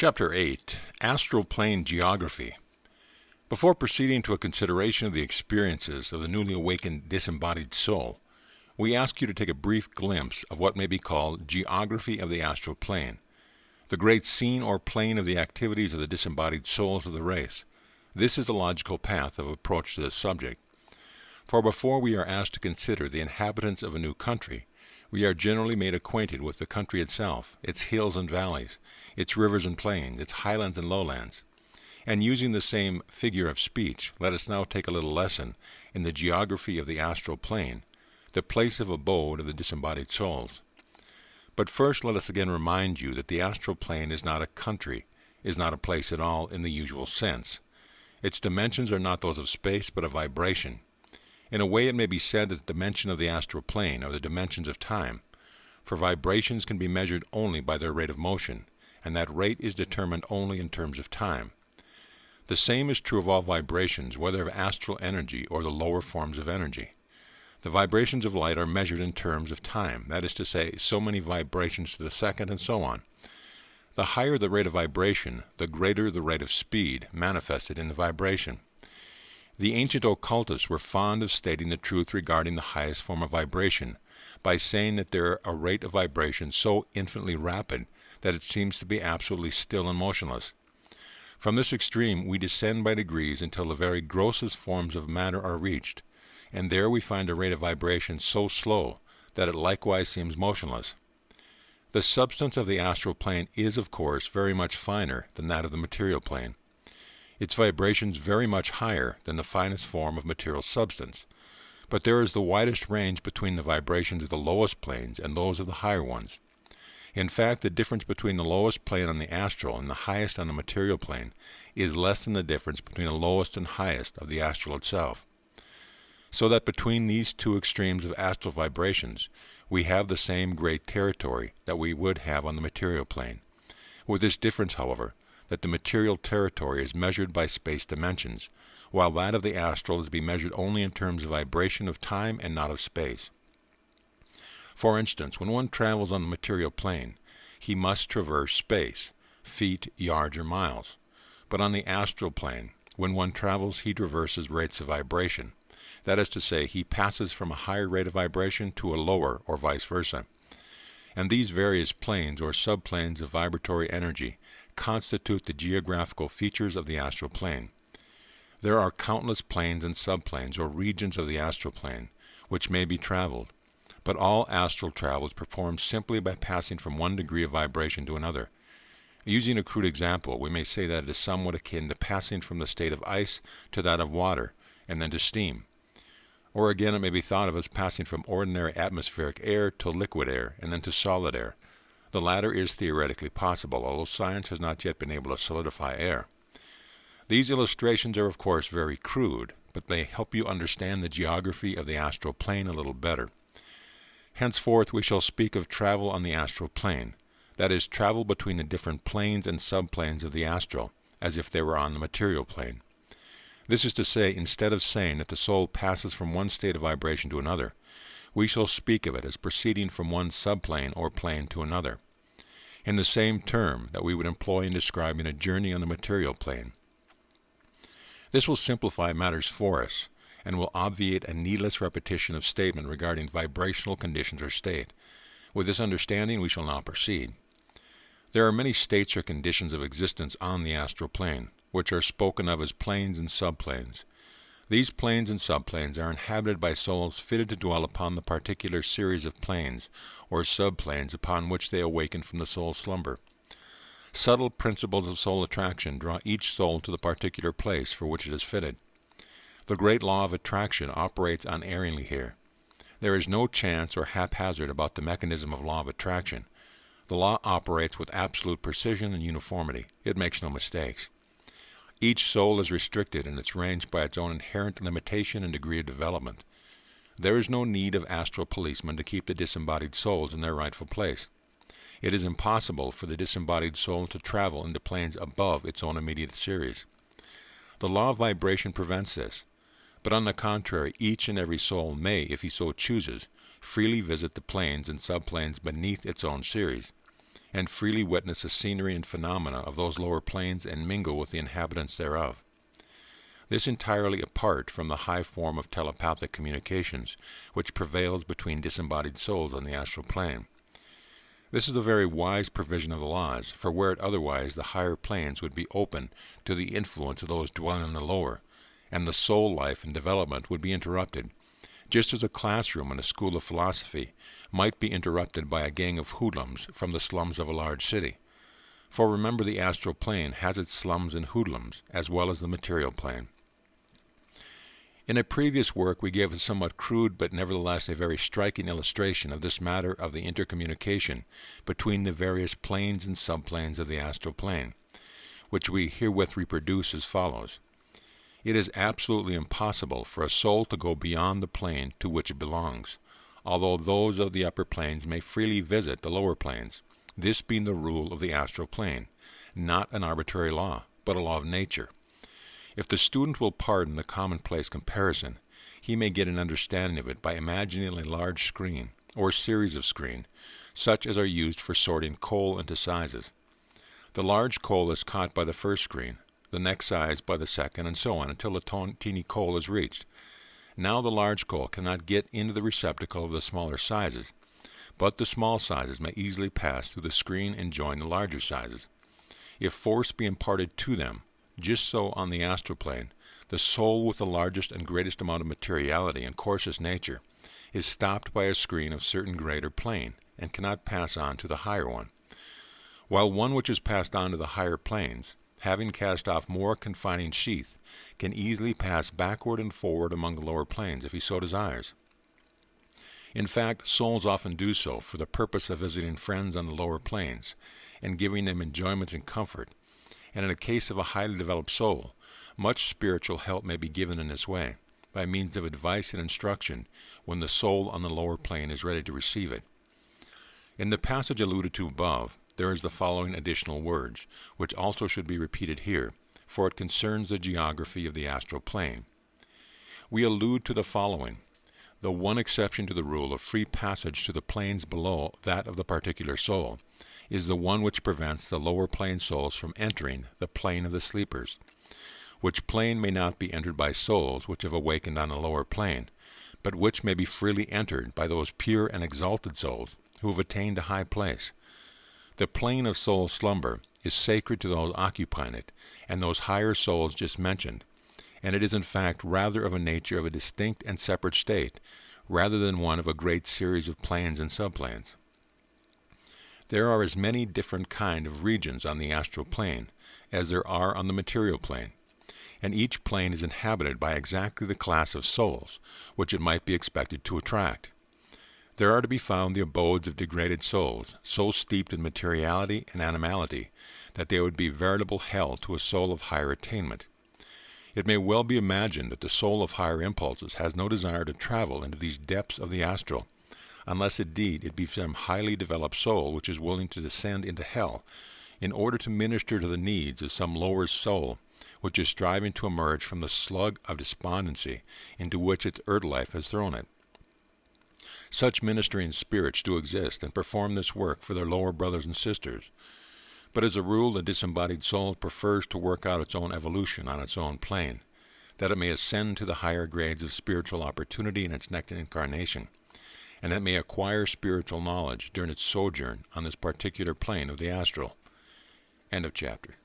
Chapter 8. Astral Plane Geography. Before proceeding to a consideration of the experiences of the newly awakened disembodied soul, we ask you to take a brief glimpse of what may be called geography of the astral plane, the great scene or plane of the activities of the disembodied souls of the race. This is a logical path of approach to this subject. For before we are asked to consider the inhabitants of a new country, we are generally made acquainted with the country itself, its hills and valleys, its rivers and plains, its highlands and lowlands. And using the same figure of speech, let us now take a little lesson in the geography of the astral plane, the place of abode of the disembodied souls. But first let us again remind you that the astral plane is not a country, is not a place at all in the usual sense. Its dimensions are not those of space, but of vibration. In a way it may be said that the dimension of the astral plane are the dimensions of time, for vibrations can be measured only by their rate of motion, and that rate is determined only in terms of time. The same is true of all vibrations, whether of astral energy or the lower forms of energy. The vibrations of light are measured in terms of time, that is to say, so many vibrations to the second, and so on. The higher the rate of vibration, the greater the rate of speed manifested in the vibration. The ancient occultists were fond of stating the truth regarding the highest form of vibration, by saying that there are a rate of vibration so infinitely rapid that it seems to be absolutely still and motionless. From this extreme we descend by degrees until the very grossest forms of matter are reached, and there we find a rate of vibration so slow that it likewise seems motionless. The substance of the astral plane is, of course, very much finer than that of the material plane. Its vibrations very much higher than the finest form of material substance, but there is the widest range between the vibrations of the lowest planes and those of the higher ones. In fact, the difference between the lowest plane on the astral and the highest on the material plane is less than the difference between the lowest and highest of the astral itself. So that between these two extremes of astral vibrations, we have the same great territory that we would have on the material plane. With this difference, however, that the material territory is measured by space dimensions, while that of the astral is to be measured only in terms of vibration of time and not of space. For instance, when one travels on the material plane, he must traverse space, feet, yards, or miles. But on the astral plane, when one travels, he traverses rates of vibration. That is to say, he passes from a higher rate of vibration to a lower, or vice versa. And these various planes or subplanes of vibratory energy constitute the geographical features of the astral plane. There are countless planes and subplanes or regions of the astral plane which may be traveled, but all astral travel is performed simply by passing from one degree of vibration to another. Using a crude example, we may say that it is somewhat akin to passing from the state of ice to that of water, and then to steam. Or again, it may be thought of as passing from ordinary atmospheric air to liquid air, and then to solid air. The latter is theoretically possible, although science has not yet been able to solidify air. These illustrations are of course very crude, but they help you understand the geography of the astral plane a little better. Henceforth we shall speak of travel on the astral plane, that is, travel between the different planes and subplanes of the astral, as if they were on the material plane. This is to say, instead of saying that the soul passes from one state of vibration to another, we shall speak of it as proceeding from one subplane or plane to another, in the same term that we would employ in describing a journey on the material plane. This will simplify matters for us, and will obviate a needless repetition of statement regarding vibrational conditions or state. With this understanding we shall now proceed. There are many states or conditions of existence on the astral plane, which are spoken of as planes and subplanes. These planes and subplanes are inhabited by souls fitted to dwell upon the particular series of planes or subplanes upon which they awaken from the soul's slumber. Subtle principles of soul attraction draw each soul to the particular place for which it is fitted. The great law of attraction operates unerringly here. There is no chance or haphazard about the mechanism of law of attraction. The law operates with absolute precision and uniformity. It makes no mistakes. Each soul is restricted in its range by its own inherent limitation and degree of development. There is no need of astral policemen to keep the disembodied souls in their rightful place. It is impossible for the disembodied soul to travel into planes above its own immediate series. The law of vibration prevents this, but on the contrary, each and every soul may, if he so chooses, freely visit the planes and subplanes beneath its own series. and freely witness the scenery and phenomena of those lower planes and mingle with the inhabitants thereof. This entirely apart from the high form of telepathic communications which prevails between disembodied souls on the astral plane. This is a very wise provision of the laws, for were it otherwise, the higher planes would be open to the influence of those dwelling in the lower, and the soul life and development would be interrupted, just as a classroom in a school of philosophy might be interrupted by a gang of hoodlums from the slums of a large city. For remember, the astral plane has its slums and hoodlums, as well as the material plane. In a previous work we gave a somewhat crude but nevertheless a very striking illustration of this matter of the intercommunication between the various planes and subplanes of the astral plane, which we herewith reproduce as follows. It is absolutely impossible for a soul to go beyond the plane to which it belongs, although those of the upper planes may freely visit the lower planes, this being the rule of the astral plane, not an arbitrary law, but a law of nature. If the student will pardon the commonplace comparison, he may get an understanding of it by imagining a large screen, or series of screens, such as are used for sorting coal into sizes. The large coal is caught by the first screen, the next size by the second, and so on until the teeny coal is reached. Now the large coal cannot get into the receptacle of the smaller sizes, but the small sizes may easily pass through the screen and join the larger sizes. If force be imparted to them, just so on the astral plane, the soul with the largest and greatest amount of materiality and coarsest nature is stopped by a screen of certain greater plane and cannot pass on to the higher one, while one which is passed on to the higher planes, having cast off more confining sheath, can easily pass backward and forward among the lower planes if he so desires. In fact, souls often do so for the purpose of visiting friends on the lower planes and giving them enjoyment and comfort, and in a case of a highly developed soul, much spiritual help may be given in this way, by means of advice and instruction when the soul on the lower plane is ready to receive it. In the passage alluded to above, there is the following additional words, which also should be repeated here, for it concerns the geography of the astral plane. We allude to the following: the one exception to the rule of free passage to the planes below that of the particular soul is the one which prevents the lower plane souls from entering the plane of the sleepers, which plane may not be entered by souls which have awakened on a lower plane, but which may be freely entered by those pure and exalted souls who have attained a high place. The plane of soul slumber is sacred to those occupying it, and those higher souls just mentioned, and it is in fact rather of a nature of a distinct and separate state, rather than one of a great series of planes and subplanes. There are as many different kind of regions on the astral plane as there are on the material plane, and each plane is inhabited by exactly the class of souls which it might be expected to attract. There are to be found the abodes of degraded souls, so steeped in materiality and animality that they would be veritable hell to a soul of higher attainment. It may well be imagined that the soul of higher impulses has no desire to travel into these depths of the astral, unless indeed it be some highly developed soul which is willing to descend into hell in order to minister to the needs of some lower soul which is striving to emerge from the slug of despondency into which its earth life has thrown it. Such ministering spirits do exist and perform this work for their lower brothers and sisters, but as a rule the disembodied soul prefers to work out its own evolution on its own plane, that it may ascend to the higher grades of spiritual opportunity in its next incarnation, and that it may acquire spiritual knowledge during its sojourn on this particular plane of the astral. End of chapter.